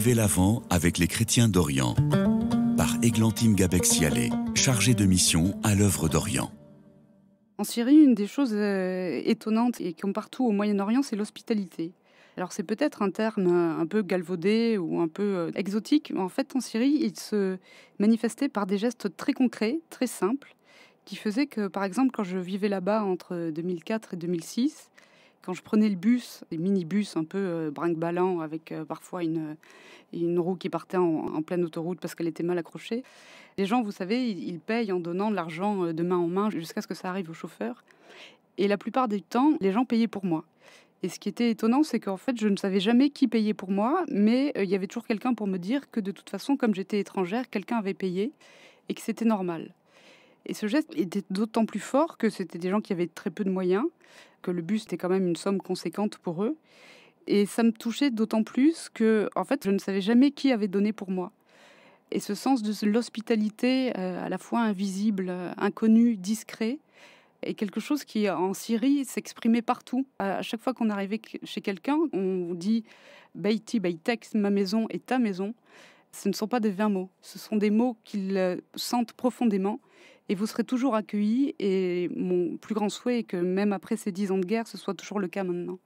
Vivez l'Avent avec les chrétiens d'Orient, par Églantine Gabec-Sialé, chargée de mission à l'œuvre d'Orient. En Syrie, une des choses étonnantes et comme partout au Moyen-Orient, c'est l'hospitalité. Alors c'est peut-être un terme un peu galvaudé ou un peu exotique, mais en fait en Syrie, il se manifestait par des gestes très concrets, très simples, qui faisaient que par exemple quand je vivais là-bas entre 2004 et 2006, quand je prenais le bus, des minibus un peu brinque-ballants avec parfois une roue qui partait en pleine autoroute parce qu'elle était mal accrochée, les gens, vous savez, ils payent en donnant de l'argent de main en main jusqu'à ce que ça arrive au chauffeur. Et la plupart du temps, les gens payaient pour moi. Et ce qui était étonnant, c'est qu'en fait, je ne savais jamais qui payait pour moi, mais il y avait toujours quelqu'un pour me dire que de toute façon, comme j'étais étrangère, quelqu'un avait payé et que c'était normal. Et ce geste était d'autant plus fort que c'était des gens qui avaient très peu de moyens, que le bus était quand même une somme conséquente pour eux. Et ça me touchait d'autant plus que, en fait, je ne savais jamais qui avait donné pour moi. Et ce sens de l'hospitalité, à la fois invisible, inconnu, discret, est quelque chose qui, en Syrie, s'exprimait partout. À chaque fois qu'on arrivait chez quelqu'un, on dit «Beiti beitek», ma maison est ta maison. Ce ne sont pas des vains mots, ce sont des mots qu'ils sentent profondément et vous serez toujours accueillis et mon plus grand souhait est que même après ces 10 ans de guerre, ce soit toujours le cas maintenant.